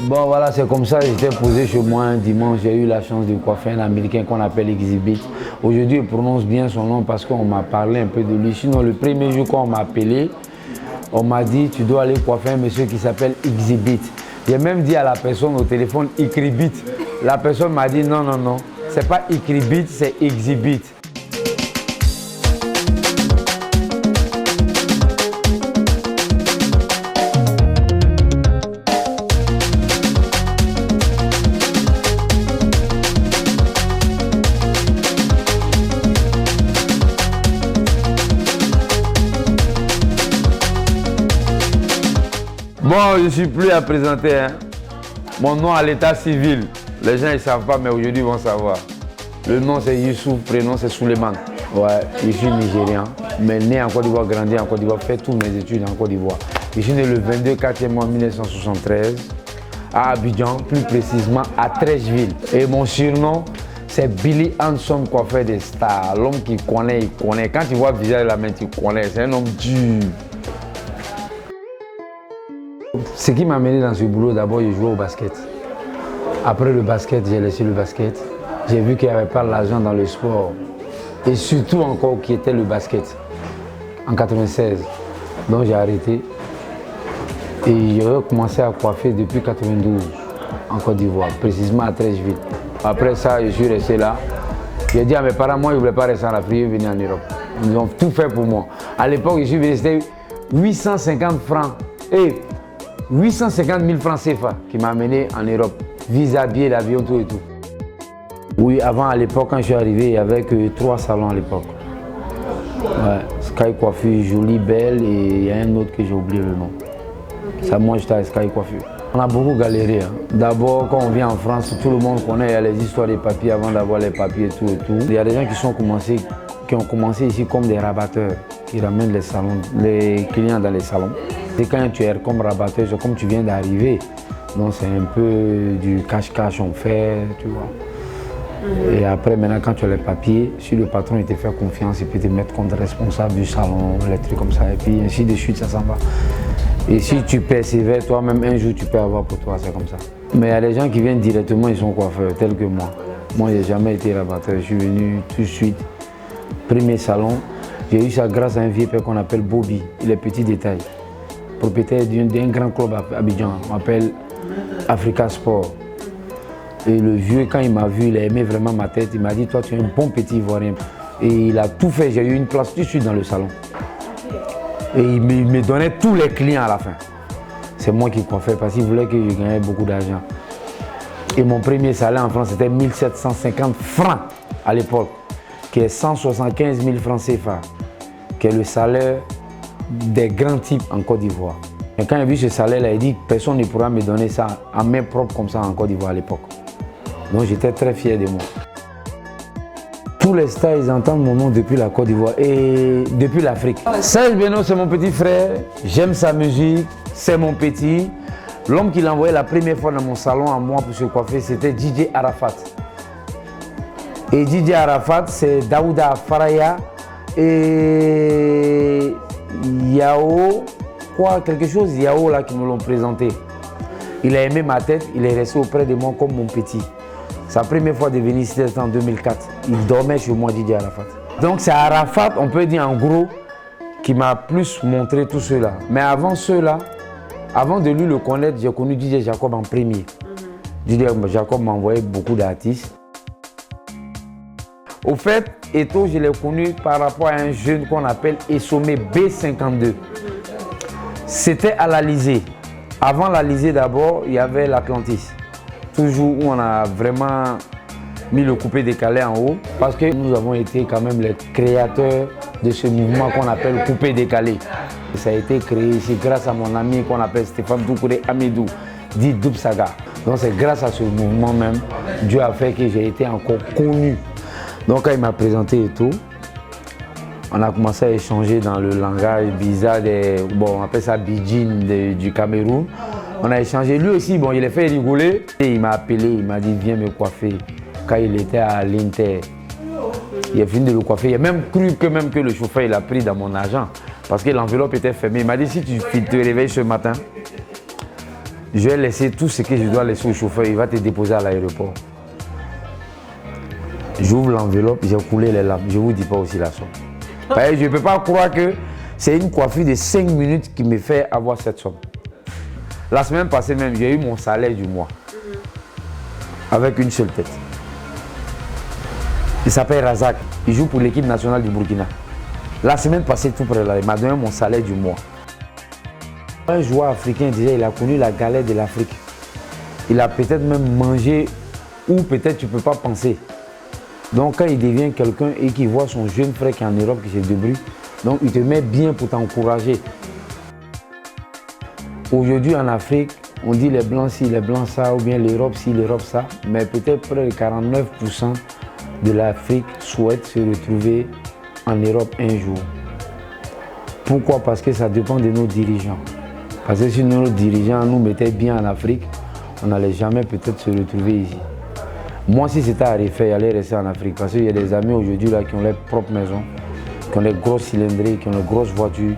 Bon voilà, c'est comme ça, j'étais posé chez moi un dimanche, j'ai eu la chance de coiffer un Américain qu'on appelle Exhibit. Aujourd'hui, il prononce bien son nom parce qu'on m'a parlé un peu de lui. Sinon, le premier jour qu'on m'a appelé, on m'a dit, tu dois aller coiffer un monsieur qui s'appelle Exhibit. J'ai même dit à la personne au téléphone, Icribit. La personne m'a dit, non, non, non, c'est pas Icribit, c'est Exhibit. Bon, je ne suis plus à présenter. Hein. Mon nom à l'état civil. Les gens ne savent pas, mais aujourd'hui ils vont savoir. Le nom c'est Youssouf, prénom c'est Suleiman. Ouais, je suis nigérien, mais né en Côte d'Ivoire, grandi en Côte d'Ivoire, fait toutes mes études en Côte d'Ivoire. Je suis né le 22 4e mois 1973 à Abidjan, plus précisément à Trècheville. Et mon surnom, c'est Billy Hanson, coiffeur des stars. L'homme qui connaît, il connaît. Quand tu vois le visage de la main, tu connais. C'est un homme dur. Ce qui m'a mené dans ce boulot, d'abord, je jouais au basket. Après le basket, j'ai laissé le basket. J'ai vu qu'il n'y avait pas l'argent dans le sport. Et surtout encore qui était le basket. En 96. Donc j'ai arrêté. Et j'ai commencé à coiffer depuis 92 en Côte d'Ivoire, précisément à Trècheville. Après ça, je suis resté là. J'ai dit à mes parents, moi, je ne voulais pas rester en Afrique, je venir en Europe. Ils ont tout fait pour moi. À l'époque, je suis venu, c'était 850 francs. Et 850 000 francs CFA qui m'a amené en Europe. Visa, billet d'avion, tout et tout. Oui, avant, à l'époque, quand je suis arrivé, il n'y avait que 3 salons à l'époque. Ouais, Sky Coiffure, Jolie, Belle, et il y a un autre que j'ai oublié le nom. Ça, moi, j'étais à Sky Coiffure. On a beaucoup galéré. Hein. D'abord, quand on vient en France, tout le monde connaît, il y a les histoires des papiers avant d'avoir les papiers, tout et tout. Il y a des gens qui ont commencé ici comme des rabatteurs, qui ramènent les clients dans les salons. Et quand tu es comme rabatteur, c'est comme tu viens d'arriver. Donc c'est un peu du cache-cache on fait, tu vois. Et après, maintenant, quand tu as les papiers, si le patron te fait confiance, il peut te mettre comme responsable du salon, les trucs comme ça. Et puis ainsi de suite, ça s'en va. Et si tu persévères, toi-même, un jour, tu peux avoir pour toi, c'est comme ça. Mais il y a des gens qui viennent directement, ils sont coiffeurs, tels que moi. Moi, je n'ai jamais été rabatteur, je suis venu tout de suite. Premier salon, j'ai eu ça grâce à un vieux père qu'on appelle Bobby, il est petit détail. Propriétaire d'un grand club à Abidjan, on m'appelle Africa Sport. Et le vieux, quand il m'a vu, il a aimé vraiment ma tête, il m'a dit, toi tu es un bon petit Ivoirien. Et il a tout fait, j'ai eu une place tout de suite dans le salon. Et il me donnait tous les clients à la fin. C'est moi qui coiffais parce qu'il voulait que je gagnais beaucoup d'argent. Et mon premier salaire en France, c'était 1750 francs à l'époque, qui est 175 000 francs CFA, qui est le salaire des grands types en Côte d'Ivoire. Et quand il a vu ce salaire-là, il dit que personne ne pourra me donner ça à main propre comme ça en Côte d'Ivoire à l'époque. Donc j'étais très fier de moi. Tous les stars, ils entendent mon nom depuis la Côte d'Ivoire et depuis l'Afrique. Serge Beno, c'est mon petit frère, j'aime sa musique, c'est mon petit. L'homme qui l'a envoyé la première fois dans mon salon à moi pour se coiffer, c'était DJ Arafat. Et DJ Arafat, c'est Daouda Faraya et Yao, quelque chose, Yao là qui me l'ont présenté. Il a aimé ma tête, il est resté auprès de moi comme mon petit. Sa première fois de venir ici, c'était en 2004. Il dormait chez moi, DJ Arafat. Donc c'est Arafat, on peut dire en gros, qui m'a plus montré tout cela. Mais avant cela, avant de lui le connaître, j'ai connu DJ Jacob en premier. DJ Jacob m'a envoyé beaucoup d'artistes. Au fait, Eto, je l'ai connu par rapport à un jeune qu'on appelle Essomé B52. C'était à l'Alizé. Avant l'Alizé d'abord, il y avait l'Atlantis. Toujours où on a vraiment mis le coupé décalé en haut. Parce que nous avons été quand même les créateurs de ce mouvement qu'on appelle coupé décalé. Et ça a été créé ici grâce à mon ami qu'on appelle Stéphane Doucouré Amidou, dit Doub Saga. Donc c'est grâce à ce mouvement même, Dieu a fait que j'ai été encore connu. Donc quand il m'a présenté et tout, on a commencé à échanger dans le langage bizarre on appelle ça Bidjin du Cameroun. On a échangé, lui aussi, bon, il a fait rigoler. Et il m'a appelé, il m'a dit viens me coiffer. Quand il était à l'Inter, il a fini de le coiffer. Il a même cru que le chauffeur il a pris dans mon argent parce que l'enveloppe était fermée. Il m'a dit si tu te réveilles ce matin, je vais laisser tout ce que je dois laisser au chauffeur, il va te déposer à l'aéroport. J'ouvre l'enveloppe, j'ai coulé les lames, je ne vous dis pas aussi la somme. Je ne peux pas croire que c'est une coiffure de 5 minutes qui me fait avoir cette somme. La semaine passée même, j'ai eu mon salaire du mois. Avec une seule tête. Il s'appelle Razak, il joue pour l'équipe nationale du Burkina. La semaine passée, tout près là, il m'a donné mon salaire du mois. Un joueur africain, déjà, il a connu la galère de l'Afrique. Il a peut-être même mangé ou peut-être tu ne peux pas penser. Donc quand il devient quelqu'un et qu'il voit son jeune frère qui est en Europe, qui se débrouille, donc il te met bien pour t'encourager. Aujourd'hui en Afrique, on dit les blancs ci, les blancs ça, ou bien l'Europe ci, l'Europe ça, mais peut-être près de 49% de l'Afrique souhaite se retrouver en Europe un jour. Pourquoi? Parce que ça dépend de nos dirigeants. Parce que si nos dirigeants nous mettaient bien en Afrique, on n'allait jamais peut-être se retrouver ici. Moi, si c'était à refaire, j'allais rester en Afrique. Parce qu'il y a des amis aujourd'hui là qui ont leur propre maison, qui ont des grosses cylindrées, qui ont des grosses voitures.